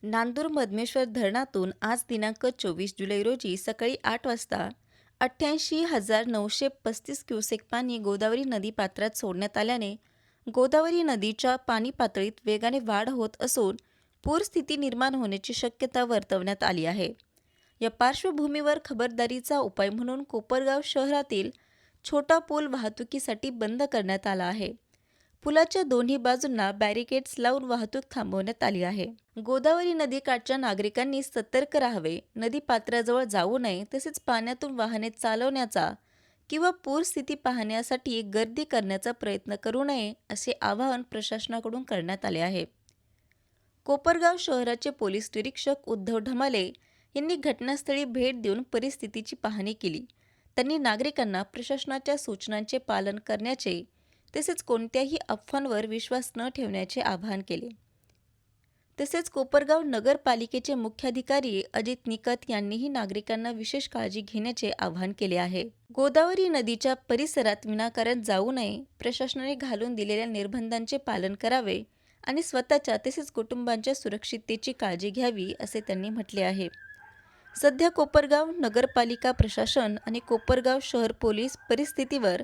नांदूर मधमेश्वर धरणातून आज दिनांक 24 जुलै रोजी सकाळी 8 वाजता 88,935 क्युसेक पाणी गोदावरी नदीपात्रात सोडण्यात आल्याने गोदावरी नदीच्या पाणी पातळीत वेगाने वाढ होत असून पूरस्थिती निर्माण होण्याची शक्यता वर्तवण्यात आली आहे। या पार्श्वभूमीवर खबरदारीचा उपाय म्हणून कोपरगाव शहरातील छोटा पूल वाहतुकीसाठी बंद करण्यात आला आहे। पुलाच्या दोन्ही बाजूंना बॅरिकेड्स लावून वाहतूक थांबवण्यात आली आहे। गोदावरी नदीकाठच्या नागरिकांनी सतर्क राहावे, नदी पात्राजवळ जाऊ नये, तसेच पाण्यातून वाहने चालवण्याचा किंवा पूरस्थिती पाहण्यासाठी गर्दी करण्याचा प्रयत्न करू नये, असे आवाहन प्रशासनाकडून करण्यात आले आहे। कोपरगाव शहराचे पोलीस निरीक्षक उद्धव ढमाले यांनी घटनास्थळी भेट देऊन परिस्थितीची पाहणी केली। त्यांनी नागरिकांना प्रशासनाच्या सूचनांचे पालन करण्याचे तसेच कोणत्याही अफवांवर विश्वास न ठेवण्याचे आवाहन केले। तसेच कोपरगाव नगरपालिकेचे मुख्याधिकारी अजित निकत यांनीही नागरिकांना विशेष काळजी घेण्याचे आवाहन केले आहे। गोदावरी नदीच्या परिसरात विनाकारण जाऊ नये, प्रशासनाने घालून दिलेल्या निर्बंधांचे पालन करावे आणि स्वतःच्या तसेच कुटुंबांच्या सुरक्षिततेची काळजी घ्यावी, असे त्यांनी म्हटले आहे। सध्या कोपरगाव नगरपालिका प्रशासन आणि कोपरगाव शहर पोलीस परिस्थितीवर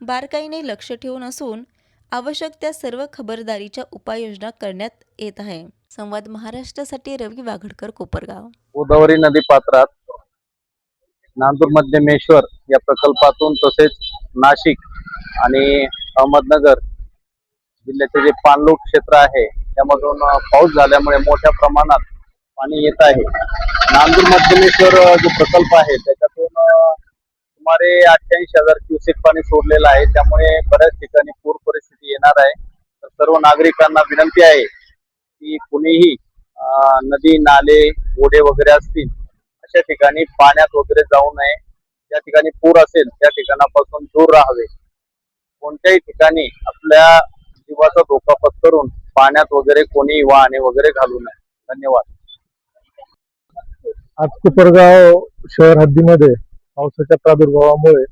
बारकाईने लक्ष ठेवून असून आवश्यक त्या सर्व खबरदारीच्या उपाययोजना करण्यात येत आहे। संवाद महाराष्ट्रासाठी रवी वाघडकर, कोपरगाव। गोदावरी नदी पात्रात नांदूर मध्यमेश्वर या प्रकल्पातून तसेच नाशिक आणि अहमदनगर जिल्ह्याचे जे पाणलोट क्षेत्र आहे त्यामधून पाऊस झाल्यामुळे मोठ्या प्रमाणात पाणी येत आहे। नांदूर मध्यमेश्वर जो प्रकल्प आहे त्याच्यातून सुमारे 88,000 क्युसेक पाणी सोडलेलं आहे। त्यामुळे बऱ्याच ठिकाणी पूर परिस्थिती येणार आहे। तर सर्व नागरिकांना विनंती आहे की कुणीही नदी, नाले, ओढे वगैरे असतील अशा ठिकाणी पाण्यात वगैरे जाऊ नये। ज्या ठिकाणी पूर असेल त्या ठिकाणापासून दूर राहावे। कोणत्याही ठिकाणी आपल्या जीवाचा धोका पत्करून पाण्यात वगैरे कोणी वाहने वगैरे घालू नये। धन्यवाद। आज कोपरगाव शहर हद्दीमध्ये पावसाच्या प्रादुर्भावामुळे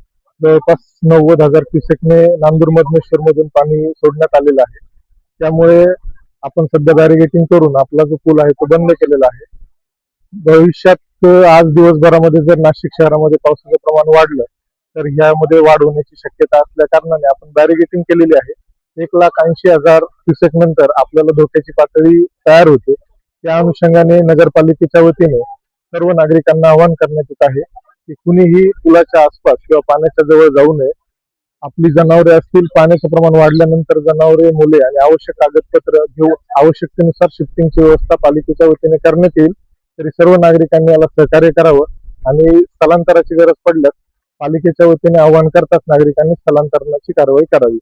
जवळपास 90,000 क्युसेकने नांदूर मधमेश्वर मधून पाणी सोडण्यात आलेलं आहे। त्यामुळे आपण सध्या बॅरिगेटिंग करून आपला जो पूल आहे तो बंद केलेला आहे। भविष्यात आज दिवसभरामध्ये जर नाशिक शहरामध्ये पावसाचं प्रमाण वाढलं तर ह्यामध्ये वाढ होण्याची शक्यता असल्या कारणाने आपण बॅरिगेटिंग केलेली आहे। 1,80,000 क्युसेक नंतर आपल्याला धोक्याची पातळी तयार होते। त्या अनुषंगाने नगरपालिकेच्या वतीने सर्व नागरिकांना आवाहन करण्यात येत आहे की कुणीही पुलाच्या आसपास किंवा पाण्याच्या जवळ जाऊ नये। आपली जनावरे असतील, पाण्याचं प्रमाण वाढल्यानंतर जनावरे, मुले आणि आवश्यक कागदपत्र घेऊन आवश्यकतेनुसार शिफ्टिंगची व्यवस्था पालिकेच्या वतीने करण्यात येईल। तरी सर्व नागरिकांनी याला सहकार्य करावं आणि स्थलांतराची गरज पडल्यास पालिकेच्या वतीने आवाहन करताच नागरिकांनी स्थलांतरणाची कारवाई करावी।